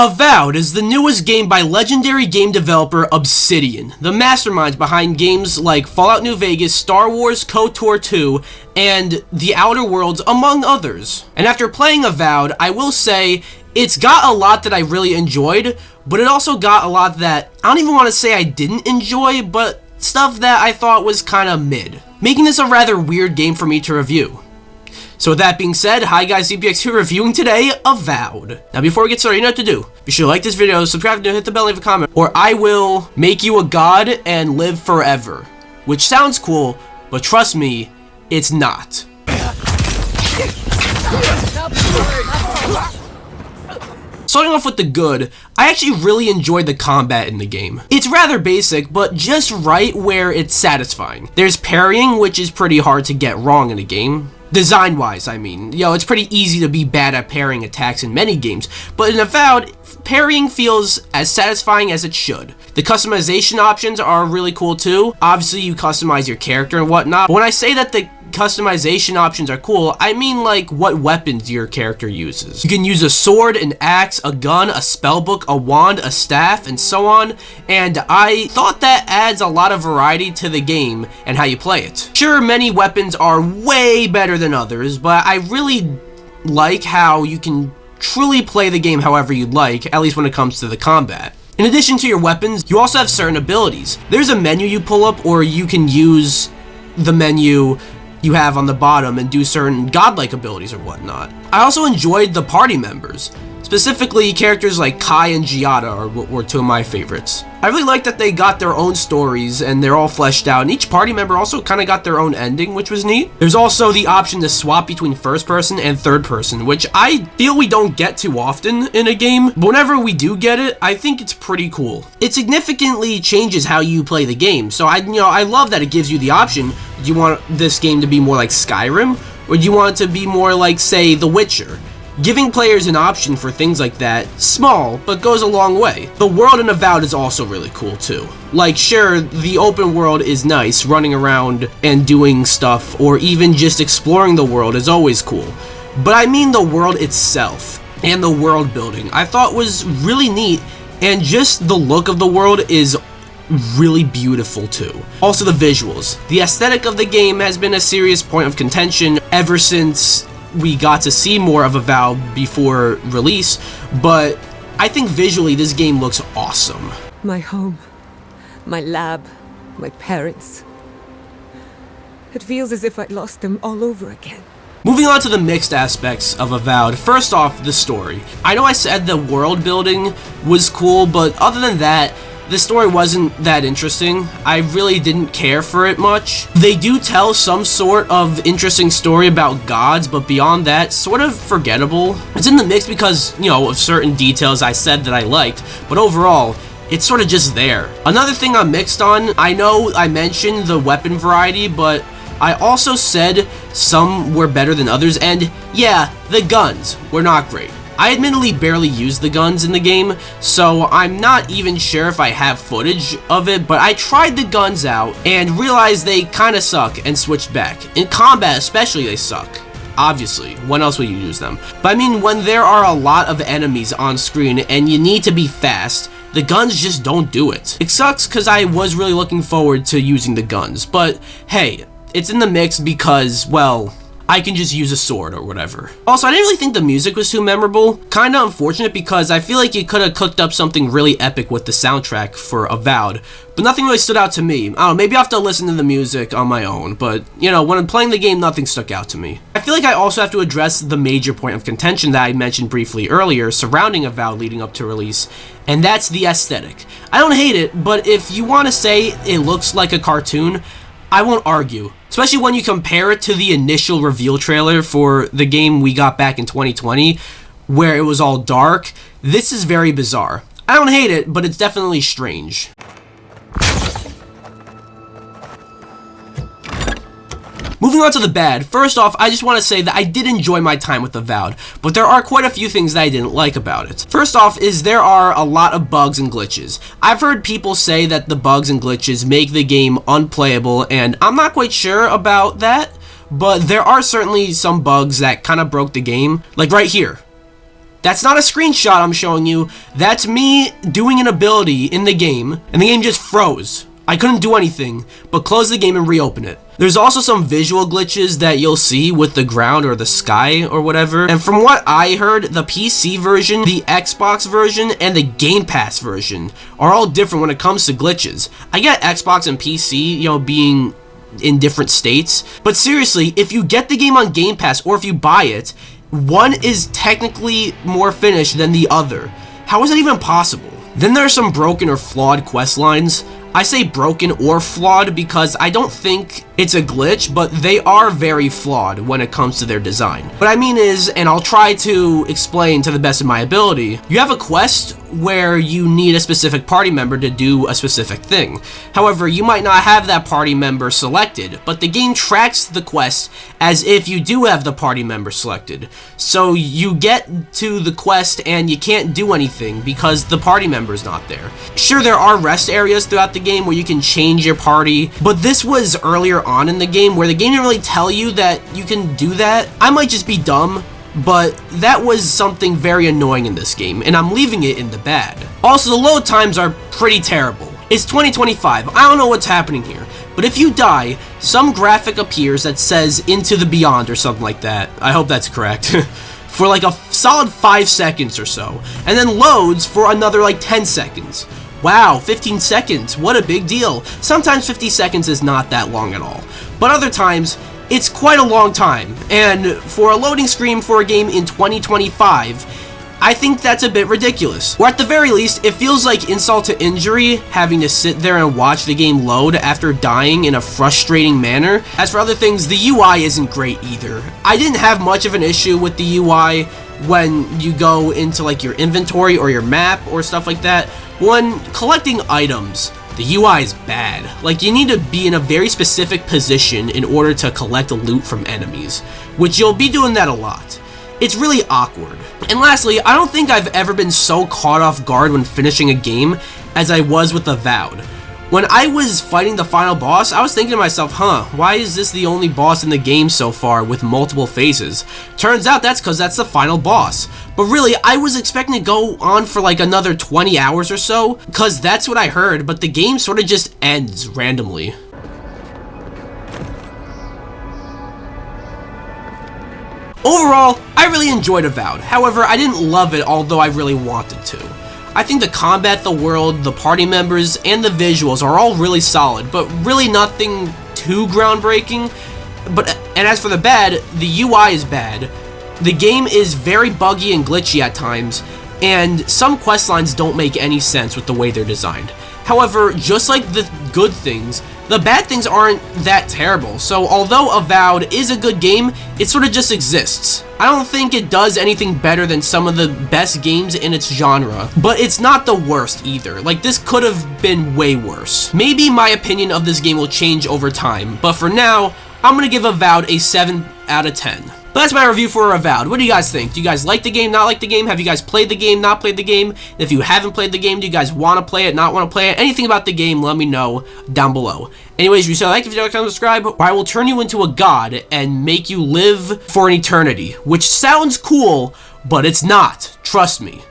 Avowed is the newest game by legendary game developer Obsidian, the masterminds behind games like Fallout New Vegas, Star Wars, KOTOR 2, and The Outer Worlds, among others. And after playing Avowed, I will say it's got a lot that I really enjoyed, but it also got a lot that I don't even want to say I didn't enjoy, but stuff that I thought was kind of mid, making this a rather weird game for me to review. So with that being said, hi guys, MiiKcast reviewing today Avowed. Now before we get started, you know what to do. Be sure to like this video, subscribe, hit the bell, leave a comment, or I will make you a god and live forever. Which sounds cool, but trust me, it's not. Starting off with the good, I actually really enjoyed the combat in the game. It's rather basic, but just right where it's satisfying. There's parrying, which is pretty hard to get wrong in a game. Design-wise, I mean. It's pretty easy to be bad at parrying attacks in many games, but in Avowed, parrying feels as satisfying as it should. The customization options are really cool too. Obviously, you customize your character and whatnot, but when I say that the customization options are cool, I mean like what weapons your character uses. You can use a sword, an axe, a gun, a spellbook, a wand, a staff, and so on, and I thought that adds a lot of variety to the game and how you play it. Sure, many weapons are way better than others, but I really like how you can truly play the game however you'd like, at least when it comes to the combat. In addition to your weapons, you also have certain abilities. There's a menu you pull up, or you can use the menu you have on the bottom and do certain godlike abilities or whatnot. I also enjoyed the party members. Specifically, characters like Kai and Giada were two of my favorites. I really like that they got their own stories and they're all fleshed out, and each party member also kind of got their own ending, which was neat. There's also the option to swap between first person and third person, which I feel we don't get too often in a game, but whenever we do get it, I think it's pretty cool. It significantly changes how you play the game, so I love that it gives you the option. Do you want this game to be more like Skyrim, or do you want it to be more like, say, The Witcher? Giving players an option for things like that, small, but goes a long way. The world in Avowed is also really cool too. Like, sure, the open world is nice, running around and doing stuff, or even just exploring the world is always cool. But I mean the world itself, and the world building, I thought was really neat, and just the look of the world is really beautiful too. Also the visuals. The aesthetic of the game has been a serious point of contention ever since we got to see more of Avowed before release, but I think visually this game looks awesome. My home, my lab, my parents. It feels as if I lost them all over again. Moving on to the mixed aspects of Avowed, first off, the story. I know I said the world building was cool, but other than that, the story wasn't that interesting. I really didn't care for it much. They do tell some sort of interesting story about gods, but beyond that, sort of forgettable. It's in the mix because, of certain details I said that I liked, but overall, it's sort of just there. Another thing I'm mixed on, I know I mentioned the weapon variety, but I also said some were better than others, and yeah, the guns were not great. I admittedly barely used the guns in the game, so I'm not even sure if I have footage of it, but I tried the guns out and realized they kinda suck and switched back. In combat especially, they suck. Obviously, when else would you use them? But I mean, when there are a lot of enemies on screen and you need to be fast, the guns just don't do it. It sucks because I was really looking forward to using the guns, but hey, it's in the mix because, well, I can just use a sword or whatever. Also, I didn't really think the music was too memorable. Kinda unfortunate because I feel like you could have cooked up something really epic with the soundtrack for Avowed, but nothing really stood out to me. I don't know, maybe I have to listen to the music on my own, but, when I'm playing the game, nothing stuck out to me. I feel like I also have to address the major point of contention that I mentioned briefly earlier surrounding Avowed leading up to release, and that's the aesthetic. I don't hate it, but if you want to say it looks like a cartoon, I won't argue, especially when you compare it to the initial reveal trailer for the game we got back in 2020, where it was all dark. This is very bizarre. I don't hate it, but it's definitely strange. Moving on to the bad, first off, I just want to say that I did enjoy my time with Avowed, but there are quite a few things that I didn't like about it. First off is there are a lot of bugs and glitches. I've heard people say that the bugs and glitches make the game unplayable, and I'm not quite sure about that, but there are certainly some bugs that kind of broke the game, like right here. That's not a screenshot I'm showing you. That's me doing an ability in the game, and the game just froze. I couldn't do anything but close the game and reopen it. There's also some visual glitches that you'll see with the ground or the sky or whatever. And from what I heard, the PC version, the Xbox version, and the Game Pass version are all different when it comes to glitches. I get Xbox and PC, being in different states. But seriously, if you get the game on Game Pass or if you buy it, one is technically more finished than the other. How is that even possible? Then there are some broken or flawed quest lines. I say broken or flawed because I don't think it's a glitch, but they are very flawed when it comes to their design. What I mean is, and I'll try to explain to the best of my ability, you have a quest where you need a specific party member to do a specific thing. However, you might not have that party member selected, but the game tracks the quest as if you do have the party member selected. So you get to the quest and you can't do anything because the party member is not there. Sure, there are rest areas throughout the game where you can change your party, but this was earlier on in the game where the game didn't really tell you that you can do that. I might just be dumb, but that was something very annoying in this game, and I'm leaving it in the bad. Also, the load times are pretty terrible. It's 2025, I don't know what's happening here, but if you die, some graphic appears that says Into the Beyond or something like that. I hope that's correct. For like a solid 5 seconds or so, and then loads for another like 10 seconds. Wow, 15 seconds, what a big deal. Sometimes 50 seconds is not that long at all, but other times, it's quite a long time, and for a loading screen for a game in 2025, I think that's a bit ridiculous. Or at the very least, it feels like insult to injury having to sit there and watch the game load after dying in a frustrating manner. As for other things, the UI isn't great either. I didn't have much of an issue with the UI when you go into like your inventory or your map or stuff like that. When collecting items, the UI is bad. Like, you need to be in a very specific position in order to collect loot from enemies, which you'll be doing that a lot. It's really awkward. And lastly, I don't think I've ever been so caught off guard when finishing a game as I was with Avowed. When I was fighting the final boss, I was thinking to myself, why is this the only boss in the game so far with multiple phases? Turns out that's because that's the final boss. But really, I was expecting to go on for like another 20 hours or so, because that's what I heard, but the game sort of just ends randomly. Overall, I really enjoyed Avowed. However, I didn't love it, although I really wanted to. I think the combat, the world, the party members, and the visuals are all really solid, but really nothing too groundbreaking. And as for the bad, the UI is bad. The game is very buggy and glitchy at times, and some quest lines don't make any sense with the way they're designed. However, just like the good things, the bad things aren't that terrible, so although Avowed is a good game, it sort of just exists. I don't think it does anything better than some of the best games in its genre, but it's not the worst either. Like, this could have been way worse. Maybe my opinion of this game will change over time, but for now, I'm gonna give Avowed a 7 out of 10. But that's my review for Avowed. What do you guys think? Do you guys like the game, not like the game? Have you guys played the game, not played the game? And if you haven't played the game, do you guys want to play it, not want to play it? Anything about the game, let me know down below. Anyways, if you like the video, comment, subscribe, or I will turn you into a god and make you live for an eternity. Which sounds cool, but it's not. Trust me.